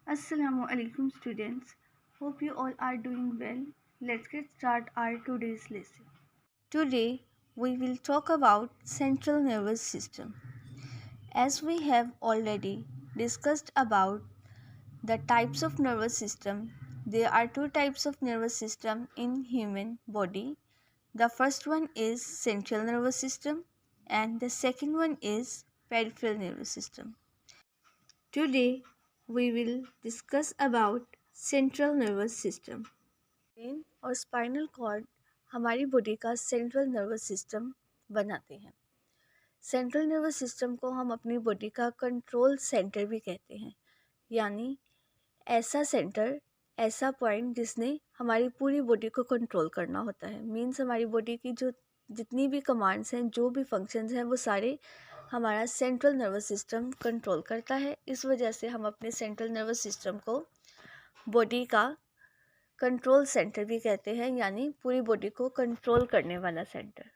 Assalamu alaikum students. Hope you all are doing well. Let's get start our today's lesson. Today we will talk about central nervous system. As we have already discussed about the types of nervous system, there are two types of nervous system in human body. The first one is central nervous system and the second one is peripheral nervous system. Today we will discuss about central nervous system. Brain और spinal cord हमारी body का central nervous system बनाते हैं। Central nervous system को हम अपनी body का control centre भी कहते हैं, यानी ऐसा सेंटर, ऐसा पॉइंट जिसने हमारी पूरी बॉडी को कंट्रोल करना होता है। मीन्स हमारी बॉडी की जो जितनी भी कमांड्स हैं, जो भी फंक्शंस हैं, वो सारे हमारा सेंट्रल नर्वस सिस्टम कंट्रोल करता है। इस वजह से हम अपने सेंट्रल नर्वस सिस्टम को बॉडी का कंट्रोल सेंटर भी कहते हैं, यानी पूरी बॉडी को कंट्रोल करने वाला सेंटर।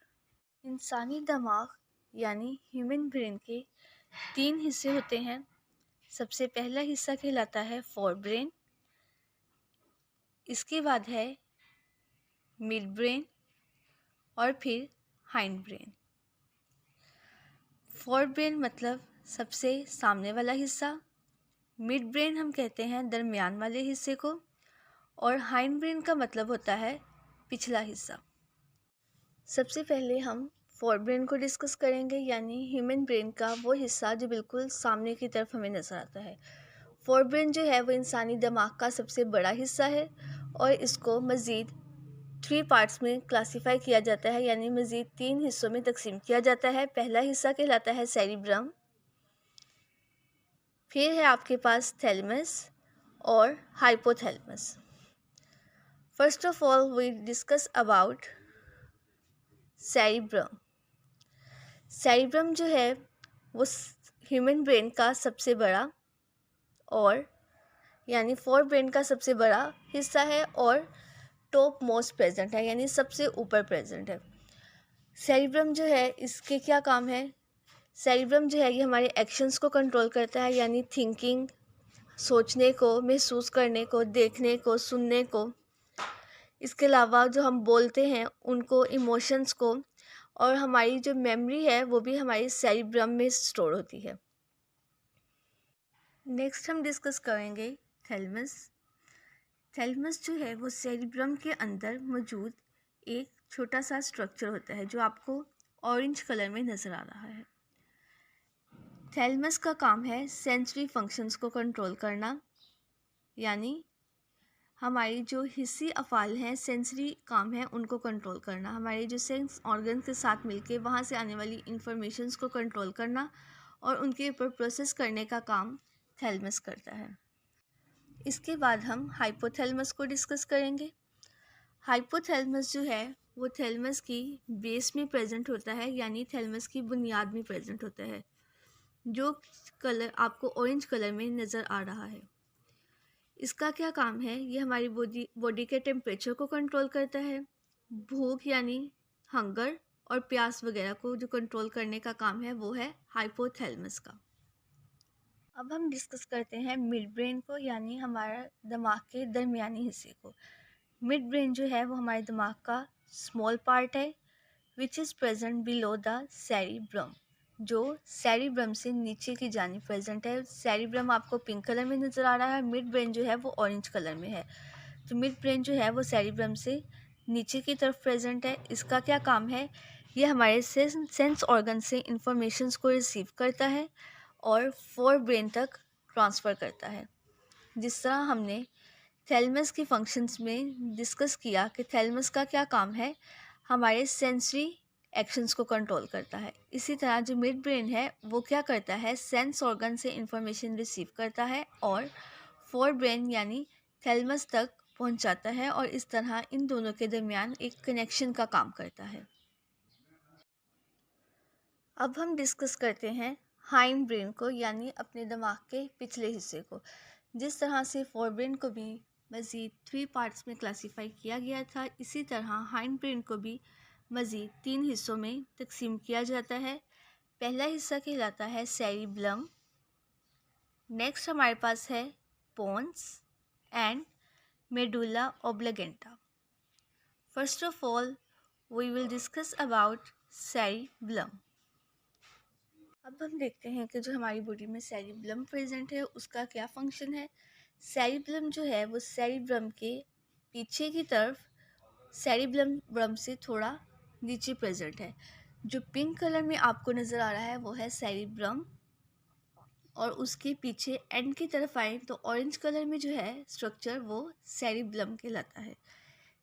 इंसानी दिमाग यानी ह्यूमन ब्रेन के 3 हिस्से होते हैं। सबसे पहला हिस्सा कहलाता है फोर ब्रेन, इसके बाद है मिड ब्रेन और फिर हाइंड ब्रेन। फोर ब्रेन मतलब सबसे सामने वाला हिस्सा, मिड ब्रेन हम कहते हैं दरमियान वाले हिस्से को, और हाइंड ब्रेन का मतलब होता है पिछला हिस्सा। सबसे पहले हम फोर ब्रेन को डिस्कस करेंगे, यानी ह्यूमन ब्रेन का वो हिस्सा जो बिल्कुल सामने की तरफ हमें नज़र आता है। फोर ब्रेन जो है वो इंसानी दिमाग का सबसे बड़ा हिस्सा है और इसको मज़ीद 3 पार्ट्स में क्लासीफाई किया जाता है, यानी मज़ीद 3 हिस्सों में तकसीम किया जाता है। पहला हिस्सा कहलाता है सेरिब्रम, फिर है आपके पास थैलेमस और hypothalamus. First of all we discuss about cerebrum. Cerebrum जो है वो ह्यूमन ब्रेन का सबसे बड़ा और यानी फोर ब्रेन का सबसे बड़ा हिस्सा है और टॉप मोस्ट प्रेजेंट है, यानी सबसे ऊपर प्रेजेंट है। सेरिब्रम जो है इसके क्या काम है? सेरिब्रम जो है ये हमारे एक्शंस को कंट्रोल करता है, यानी थिंकिंग, सोचने को, महसूस करने को, देखने को, सुनने को। इसके अलावा जो हम बोलते हैं उनको, इमोशंस को, और हमारी जो मेमोरी है वो भी हमारी सेरिब्रम में स्टोर होती है। नेक्स्ट हम डिस्कस करेंगे थैलेमस। थैलेमस जो है वो सेरिब्रम के अंदर मौजूद एक छोटा सा स्ट्रक्चर होता है जो आपको ऑरेंज कलर में नज़र आ रहा है। थैलेमस का काम है सेंसरी फंक्शंस को कंट्रोल करना, यानी हमारी जो हिस्सी अफ़ाल हैं, सेंसरी काम है, उनको कंट्रोल करना। हमारे जो सेंस ऑर्गन के साथ मिलके वहाँ से आने वाली इंफॉर्मेशंस को कंट्रोल करना और उनके ऊपर प्रोसेस करने का काम थैलेमस करता है। इसके बाद हम हाइपोथैलेमस को डिस्कस करेंगे। हाइपोथैलेमस जो है वो थैलेमस की बेस में प्रेजेंट होता है, यानी थैलेमस की बुनियाद में प्रेजेंट होता है, जो कलर आपको ऑरेंज कलर में नज़र आ रहा है। इसका क्या काम है? ये हमारी बॉडी के टेम्परेचर को कंट्रोल करता है, भूख यानी हंगर और प्यास वगैरह को जो कंट्रोल करने का काम है वो है हाइपोथैलेमस का। अब हम डिस्कस करते हैं मिड ब्रेन को, यानी हमारा दिमाग के दरमियानी हिस्से को। मिड ब्रेन जो है वो हमारे दिमाग का स्मॉल पार्ट है which is present below the cerebrum, जो सेरिब्रम से नीचे की जानिब प्रेजेंट है। सेरिब्रम आपको पिंक कलर में नज़र आ रहा है, मिड ब्रेन जो है वो ऑरेंज कलर में है। तो मिड ब्रेन जो है वो सेरिब्रम से नीचे की तरफ प्रेजेंट है। इसका क्या काम है? ये हमारे सेंस ऑर्गन से इंफॉर्मेशंस को रिसीव करता है और फोर ब्रेन तक ट्रांसफ़र करता है। जिस तरह हमने थैलेमस की फंक्शंस में डिस्कस किया कि थैलेमस का क्या काम है, हमारे सेंसरी एक्शंस को कंट्रोल करता है। इसी तरह जो मिड ब्रेन है वो क्या करता है? सेंस ऑर्गन से इंफॉर्मेशन रिसीव करता है और फोर ब्रेन यानी थैलेमस तक पहुंचाता है, और इस तरह इन दोनों के दरमियान एक कनेक्शन का काम करता है। अब हम डिस्कस करते हैं हाइंड ब्रेन को, यानी अपने दिमाग के पिछले हिस्से को। जिस तरह से फोर ब्रेन को भी मज़ीद 3 पार्ट्स में क्लासीफाई किया गया था, इसी तरह हाइंड ब्रेन को भी मज़ीद 3 हिस्सों में तकसीम किया जाता है। पहला हिस्सा कहलाता है सेरिब्लम, नेक्स्ट हमारे पास है pons and medulla oblongata. First of all, we will discuss about cerebellum. अब हम देखते हैं कि जो हमारी बॉडी में सेरिब्लम प्रेजेंट है उसका क्या फंक्शन है। सेरिब्लम जो है वो सेरिब्रम के पीछे की तरफ सेरिब्रम से थोड़ा नीचे प्रेजेंट है। जो पिंक कलर में आपको नज़र आ रहा है वो है सेरिब्रम, और उसके पीछे एंड की तरफ आए तो ऑरेंज कलर में जो है स्ट्रक्चर वो सेरिब्लम कहलाता है।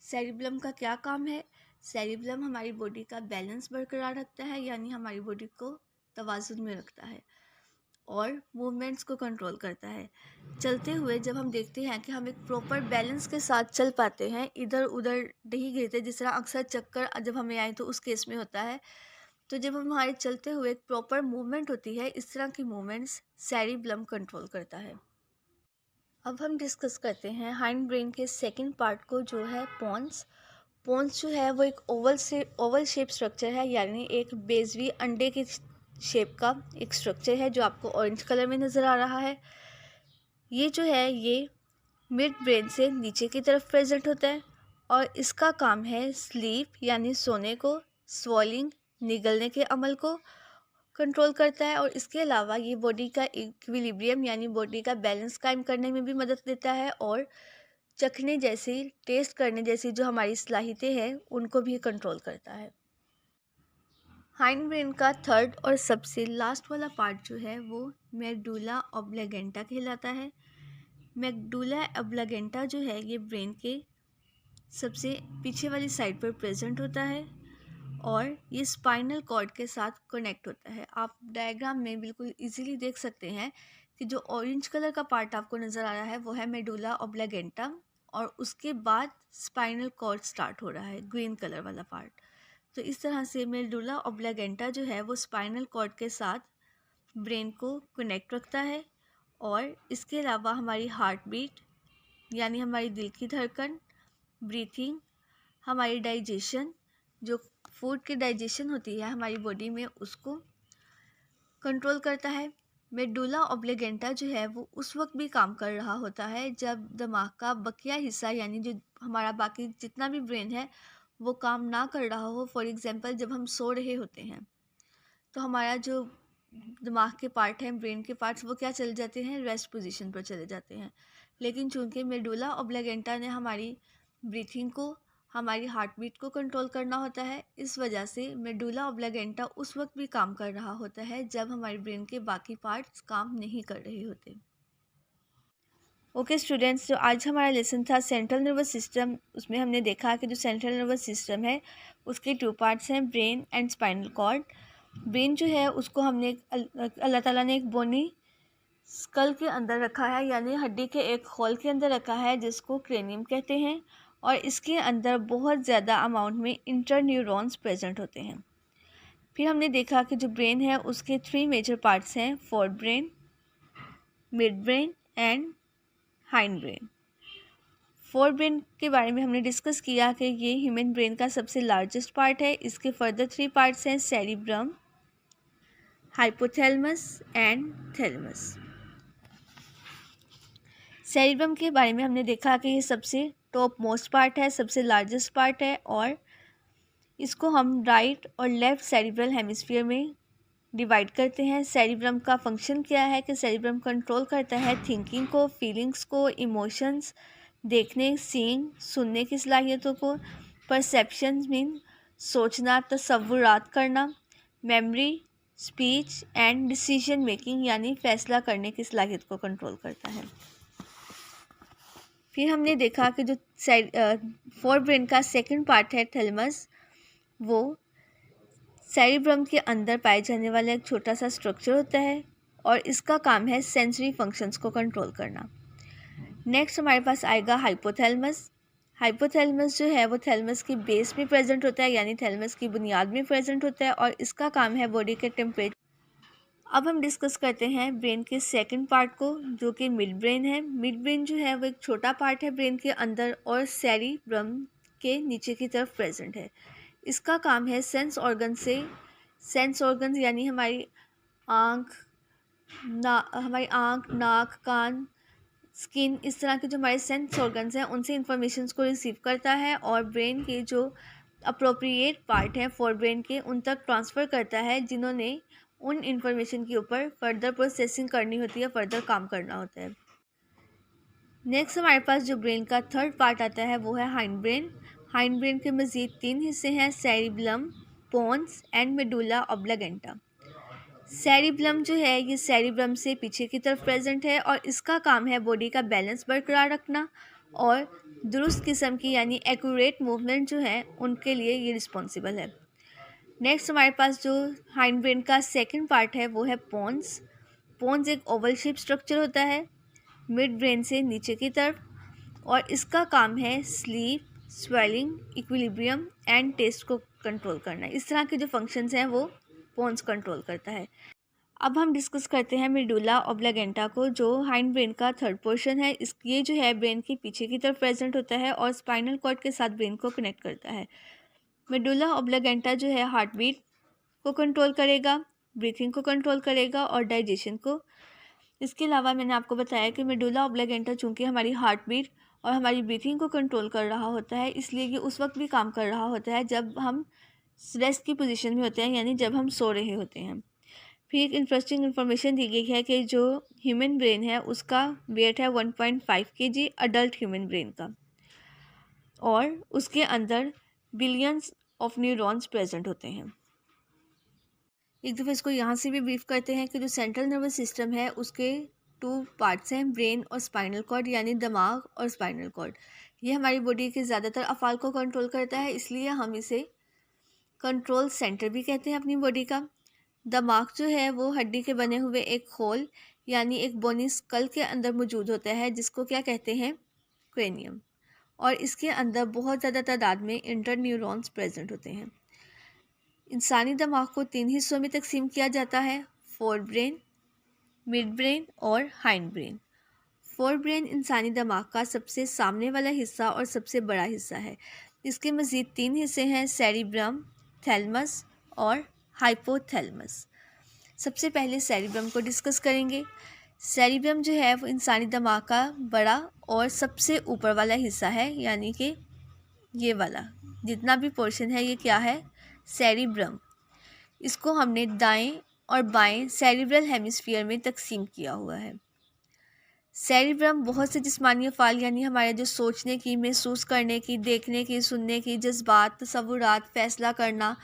सेरिब्लम का क्या काम है? सेरिब्लम हमारी बॉडी का बैलेंस बरकरार रखता है, यानी हमारी बॉडी को तवाज़ुन में रखता है और मूवमेंट्स को कंट्रोल करता है। चलते हुए जब हम देखते हैं कि हम एक प्रॉपर बैलेंस के साथ चल पाते हैं, इधर उधर नहीं गिरते, जिस तरह अक्सर चक्कर जब हमें आए तो उस केस में होता है, तो जब हम हमारे चलते हुए एक प्रॉपर मूवमेंट होती है, इस तरह की मूवमेंट्स सेरिब्लम कंट्रोल करता है। अब हम डिस्कस करते हैं हाइंड ब्रेन के सेकंड पार्ट को, जो है पोन्स। पोन्स जो है वो एक ओवल शेप स्ट्रक्चर है, यानी एक बेजवी अंडे के शेप का एक स्ट्रक्चर है जो आपको ऑरेंज कलर में नज़र आ रहा है। ये जो है ये मिड ब्रेन से नीचे की तरफ प्रेजेंट होता है और इसका काम है स्लीप यानी सोने को, स्वॉलिंग निगलने के अमल को कंट्रोल करता है, और इसके अलावा ये बॉडी का इक्विलिब्रियम यानी बॉडी का बैलेंस कायम करने में भी मदद देता है, और चखने जैसी, टेस्ट करने जैसी जो हमारी सलाहियतें हैं उनको भी कंट्रोल करता है। हाइंड ब्रेन का थर्ड और सबसे लास्ट वाला पार्ट जो है वो मेडुला ऑब्लिगेंटा कहलाता है। मेडुला ऑब्लिगेंटा जो है ये ब्रेन के सबसे पीछे वाली साइड पर प्रेजेंट होता है और ये स्पाइनल कॉर्ड के साथ कनेक्ट होता है। आप डायग्राम में बिल्कुल इजीली देख सकते हैं कि जो ऑरेंज कलर का पार्ट आपको नज़र आ रहा है वो है मेडुला ऑब्लिगेंटा, और उसके बाद स्पाइनल कॉर्ड स्टार्ट हो रहा है, ग्रीन कलर वाला पार्ट। तो इस तरह से मेडुला ऑब्लिगेंटा जो है वो स्पाइनल कॉर्ड के साथ ब्रेन को कनेक्ट रखता है, और इसके अलावा हमारी हार्ट बीट यानी हमारी दिल की धड़कन, ब्रीथिंग, हमारी डाइजेशन, जो फूड की डाइजेशन होती है हमारी बॉडी में, उसको कंट्रोल करता है। मेडुला ऑब्लिगेंटा जो है वो उस वक्त भी काम कर रहा होता है जब दिमाग का बकिया हिस्सा यानी जो हमारा बाकी जितना भी ब्रेन है वो काम ना कर रहा हो। फॉर एग्जांपल जब हम सो रहे होते हैं तो हमारा जो दिमाग के पार्ट हैं, ब्रेन के पार्ट्स, वो क्या चले जाते हैं, रेस्ट पोजीशन पर चले जाते हैं। लेकिन चूंकि मेडुला ऑब्लिगेंटा ने हमारी ब्रीथिंग को, हमारी हार्ट बीट को कंट्रोल करना होता है, इस वजह से मेडुला ऑब्लिगेंटा उस वक्त भी काम कर रहा होता है जब हमारे ब्रेन के बाकी पार्ट्स काम नहीं कर रहे होते। ओके स्टूडेंट्स, जो आज हमारा लेसन था सेंट्रल नर्वस सिस्टम, उसमें हमने देखा कि जो सेंट्रल नर्वस सिस्टम है उसके 2 पार्ट्स हैं, brain and spinal cord. Brain जो है उसको हमने अल्लाह ताला ने एक बोनी स्कल के अंदर रखा है, यानी हड्डी के एक होल के अंदर रखा है जिसको क्रेनियम कहते हैं, और इसके अंदर बहुत ज़्यादा अमाउंट में इंटरन्यूरॉन्स प्रेजेंट होते हैं। फिर हमने देखा कि जो ब्रेन है उसके 3 मेजर पार्ट्स हैं, fore brain, mid brain and hind brain. Fore brain के बारे में हमने डिस्कस किया कि ये ह्यूमन ब्रेन का सबसे लार्जेस्ट पार्ट है। इसके फर्दर 3 पार्ट्स हैं, cerebrum, hypothalamus and thalamus. Cerebrum के बारे में हमने देखा कि ये सबसे टॉप मोस्ट पार्ट है, सबसे लार्जेस्ट पार्ट है, और इसको हम राइट और लेफ़्ट सेरिब्रल हेमिस्फीयर में डिवाइड करते हैं। सेरिब्रम का फंक्शन क्या है कि सेरिब्रम कंट्रोल करता है थिंकिंग को, फीलिंग्स को, इमोशंस, देखने, सीइंग, सुनने की सलाहियतों को, परसेप्शन मीन सोचना, तसव्वुरात करना, memory, speech and decision making यानी फ़ैसला करने की सलाहियत को कंट्रोल करता है। फिर हमने देखा कि जो फोर ब्रेन का सेकंड पार्ट है थैलेमस, वो सेरिब्रम के अंदर पाए जाने वाला एक छोटा सा स्ट्रक्चर होता है और इसका काम है सेंसरी फंक्शंस को कंट्रोल करना। नेक्स्ट हमारे पास आएगा हाइपोथैलेमस। हाइपोथैलेमस जो है वो थैलेमस की बेस में प्रेजेंट होता है, यानी थैलेमस की बुनियाद में प्रेजेंट होता है, और इसका काम है बॉडी के टेम्परेचर। अब हम डिस्कस करते हैं ब्रेन के सेकंड पार्ट को, जो कि मिड ब्रेन है। मिड ब्रेन जो है वो एक छोटा पार्ट है ब्रेन के अंदर और सेरिब्रम के नीचे की तरफ प्रेजेंट है। इसका काम है सेंस ऑर्गन यानी हमारी आँख, नाक, कान स्किन, इस तरह के जो हमारे सेंस ऑर्गन्स हैं उनसे इंफॉर्मेशन को रिसीव करता है और ब्रेन के जो अप्रोप्रिएट पार्ट हैं फॉर ब्रेन के उन तक ट्रांसफ़र करता है, जिन्होंने उन इंफॉर्मेशन के ऊपर फर्दर प्रोसेसिंग करनी होती है, फर्दर काम करना होता है। नेक्स्ट हमारे पास जो ब्रेन का थर्ड पार्ट आता है वो है हाइंड ब्रेन। हाइंड ब्रेन के मज़ीद 3 हिस्से हैं, cerebellum, pons and medulla oblongata. Cerebellum जो है ये सेरिब्रम से पीछे की तरफ प्रेजेंट है और इसका काम है बॉडी का बैलेंस बरकरार रखना और दुरुस्त किस्म की यानी एक्यूरेट मूवमेंट जो है उनके लिए ये रिस्पॉन्सिबल है। नेक्स्ट हमारे पास जो हाइंड ब्रेन का सेकंड पार्ट है वो है पोन्स। पोन्स एक ओवल शेप स्ट्रक्चर होता है मिड ब्रेन से नीचे की तरफ और इसका काम है sleep, swelling, equilibrium and taste को कंट्रोल करना। इस तरह के जो फंक्शंस हैं वो पोन्स कंट्रोल करता है। अब हम डिस्कस करते हैं मेडुला ऑब्लागेंटा को, जो हाइंड ब्रेन का थर्ड पोर्शन है। ये जो है ब्रेन के पीछे की तरफ प्रेजेंट होता है और स्पाइनल कॉर्ड के साथ ब्रेन को कनेक्ट करता है। मेडुला ऑब्लागेंटा जो है हार्ट बीट को कंट्रोल करेगा, ब्रीथिंग को कंट्रोल करेगा और डाइजेशन को। इसके अलावा मैंने आपको बताया कि मेडुला ऑब्लागेंटा चूँकि हमारी हार्ट बीट और हमारी ब्रीथिंग को कंट्रोल कर रहा होता है, इसलिए ये उस वक्त भी काम कर रहा होता है जब हम रेस्ट की पोजीशन में होते हैं, यानी जब हम सो रहे होते हैं। फिर एक इंटरेस्टिंग इन्फॉर्मेशन दी गई है कि जो ह्यूमन ब्रेन है उसका वेट है 1.5 kg अडल्ट ह्यूमन ब्रेन का और उसके अंदर बिलियंस ऑफ न्यूरॉन्स प्रेजेंट होते हैं। एक दफ़ा इसको यहाँ से भी ब्रीफ करते हैं कि जो सेंट्रल नर्वस सिस्टम है उसके 2 पार्ट्स हैं, ब्रेन और स्पाइनल कॉर्ड, यानी दिमाग और स्पाइनल कॉर्ड। ये हमारी बॉडी के ज़्यादातर अफ़ाल को कंट्रोल करता है, इसलिए हम इसे कंट्रोल सेंटर भी कहते हैं अपनी बॉडी का। दिमाग जो है वो हड्डी के बने हुए एक होल यानी एक बोनी स्कल के अंदर मौजूद होता है, जिसको क्या कहते हैं, क्रेनियम, और इसके अंदर बहुत ज़्यादा तादाद में इंटर न्यूरॉन्स प्रेजेंट होते हैं। इंसानी दिमाग को 3 हिस्सों में तकसीम किया जाता है, फोर ब्रेन, मिड ब्रेन और हाइंड ब्रेन। फोर ब्रेन इंसानी दिमाग का सबसे सामने वाला हिस्सा और सबसे बड़ा हिस्सा है। इसके मज़ीद 3 हिस्से हैं, सेरिब्रम, थैलमस और हाइपोथैलमस। सबसे पहले सेरिब्रम को डिस्कस करेंगे। सेरिब्रम जो है वो इंसानी दिमाग का बड़ा और सबसे ऊपर वाला हिस्सा है, यानी कि ये वाला जितना भी पोर्शन है ये क्या है, सेरिब्रम। इसको हमने दाएं और बाएं सेरिब्रल हेमिस्फीयर में तकसीम किया हुआ है। सेरिब्रम बहुत से जिस्मानी अफ़ाल यानी हमारे जो सोचने की, महसूस करने की, देखने की, सुनने की, जज्बात, तसव्वुरात, फ़ैसला करना,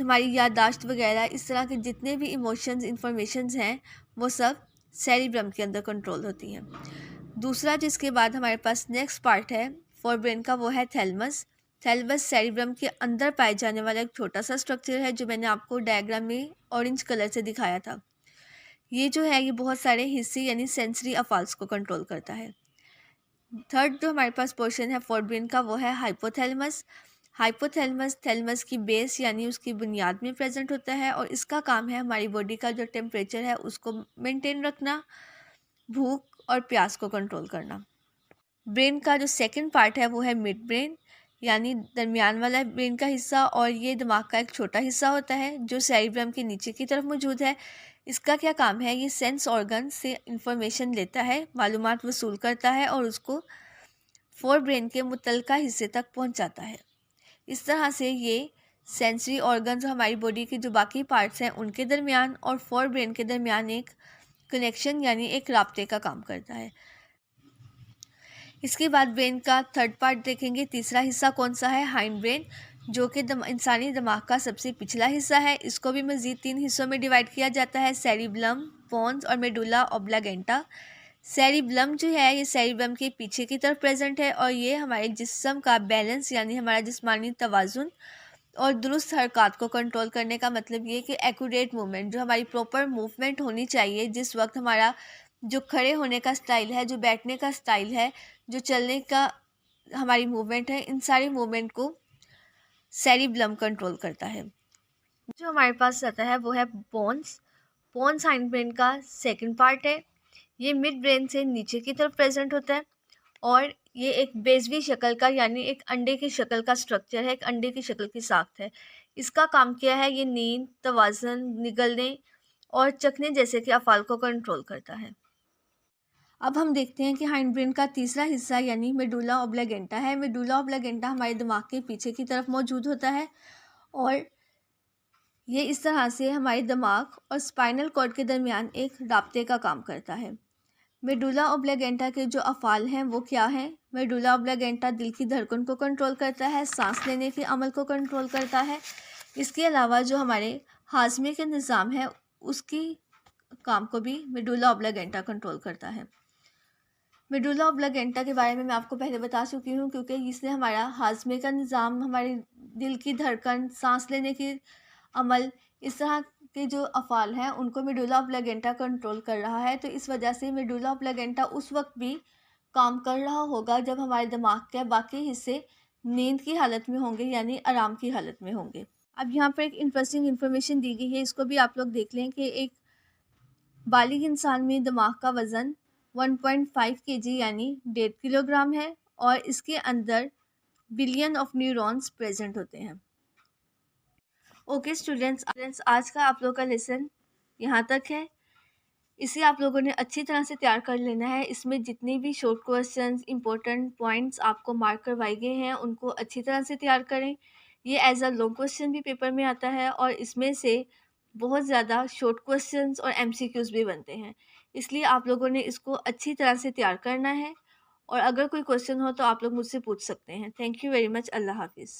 हमारी याददाश्त वगैरह, इस तरह के जितने भी इमोशंस, इंफॉर्मेशंस हैं वो सब सेरिब्रम के अंदर कंट्रोल होती हैं। दूसरा जिसके बाद हमारे पास नेक्स्ट पार्ट है फॉर ब्रेन का वो है थैलमस। थैलमस सेरिब्रम के अंदर पाए जाने वाला एक छोटा सा स्ट्रक्चर है जो मैंने आपको डायग्राम में ऑरेंज कलर से दिखाया था। ये जो है ये बहुत सारे हिस्से यानी सेंसरी अफाल्स को कंट्रोल करता है। थर्ड जो हमारे पास पोर्शन है फॉर ब्रेन का वो है हाइपोथैलमस। हाइपोथैलमस थैलमस की बेस यानी उसकी बुनियाद में प्रेजेंट होता है और इसका काम है हमारी बॉडी का जो टेम्परेचर है उसको मेंटेन रखना, भूख और प्यास को कंट्रोल करना। ब्रेन का जो सेकंड पार्ट है वो है मिड ब्रेन, यानी दरमियान वाला ब्रेन का हिस्सा, और ये दिमाग का एक छोटा हिस्सा होता है जो सेरिब्रम के नीचे की तरफ मौजूद है। इसका क्या काम है, ये सेंस ऑर्गन से इंफॉर्मेशन लेता है, मालूमात वसूल करता है और उसको फोर ब्रेन के मुतलका हिस्से तक पहुंचाता है। इस तरह से ये सेंसरी ऑर्गन्स हमारी बॉडी के जो बाकी पार्ट्स हैं उनके दरमियान और फोर ब्रेन के दरमियान एक कनेक्शन यानी एक राब्ते का काम करता है। इसके बाद ब्रेन का थर्ड पार्ट देखेंगे, तीसरा हिस्सा कौन सा है, हाइंड ब्रेन, जो कि इंसानी दिमाग का सबसे पिछला हिस्सा है। इसको भी मज़ीद 3 हिस्सों में डिवाइड किया जाता है, सेरिबलम, पोन्स और मेडुला ऑब्लागेंटा। सेरिबलम जो है ये सेरिब्रम के पीछे की तरफ प्रेजेंट है और ये हमारे जिस्म का बैलेंस यानी हमारा जिस्मानी तवाज़ुन और दुरुस्त हरकत को कंट्रोल करने का मतलब ये कि एक्यूरेट मूवमेंट, जो हमारी प्रॉपर मूवमेंट होनी चाहिए, जिस वक्त हमारा जो खड़े होने का स्टाइल है, जो बैठने का स्टाइल है, जो चलने का हमारी मूवमेंट है, इन सारी मूवमेंट को सेरिब्लम कंट्रोल करता है। जो हमारे पास आता है वो है पोन्स। पोन्स हाइंड ब्रेन का सेकंड पार्ट है। ये मिड ब्रेन से नीचे की तरफ प्रेजेंट होता है और ये एक बेजवी शक्ल का यानी एक अंडे की शक्ल का स्ट्रक्चर है, एक अंडे की शक्ल की साख्त है। इसका काम क्या है, ये नींद, तवाज़ुन, निगलने और चखने जैसे कि अफ़ाल को कंट्रोल करता है। अब हम देखते हैं कि हाइंड ब्रेन का तीसरा हिस्सा यानी मेडुला ऑब्लिगेंटा है। मेडुला ऑब्लिगेंटा हमारे दिमाग के पीछे की तरफ मौजूद होता है और ये इस तरह से हमारे दिमाग और स्पाइनल कॉर्ड के दरमियान एक राब्ते का काम करता है। मेडुला ऑब्लिगेंटा के जो अफ़ाल हैं वो क्या हैं? मेडुला ऑब्लिगेंटा दिल की धड़कन को कंट्रोल करता है, सांस लेने के अमल को कंट्रोल करता है। इसके अलावा जो हमारे हाजमे के निज़ाम है उसकी काम को भी मेडुला ऑब्लिगेंटा कंट्रोल करता है। मेडुला ऑब्लिगेंटा के बारे में मैं आपको पहले बता चुकी हूँ, क्योंकि इससे हमारा हाजमे का निज़ाम, हमारे दिल की धड़कन, सांस लेने की अमल, इस तरह के जो अफ़ाल हैं उनको मेडुला ऑब्लिगेंटा कंट्रोल कर रहा है। तो इस वजह से मेडुला ऑब्लिगेंटा उस वक्त भी काम कर रहा होगा जब हमारे दिमाग के बाकी हिस्से नींद की हालत में होंगे, यानी आराम की हालत में होंगे। अब यहाँ पर एक इंटरेस्टिंग इन्फॉर्मेशन दी गई है, इसको भी आप लोग देख लें कि एक बालिग इंसान में दिमाग का वज़न 1.5 केजी यानी 1.5 किलोग्राम है और इसके अंदर बिलियन ऑफ न्यूरॉन्स प्रेजेंट होते हैं। ओके स्टूडेंट्स, आज का आप लोग का लेसन यहाँ तक है। इसे आप लोगों ने अच्छी तरह से तैयार कर लेना है। इसमें जितने भी शॉर्ट क्वेश्चंस, इंपॉर्टेंट पॉइंट्स आपको मार्क करवाए गए हैं उनको अच्छी तरह से तैयार करें। ये एज अ लॉन्ग क्वेश्चन भी पेपर में आता है और इसमें से बहुत ज़्यादा शॉर्ट क्वेश्चंस और एमसीक्यूज़ भी बनते हैं, इसलिए आप लोगों ने इसको अच्छी तरह से तैयार करना है। और अगर कोई क्वेश्चन हो तो आप लोग मुझसे पूछ सकते हैं। Thank you very much. अल्लाह हाफिज़।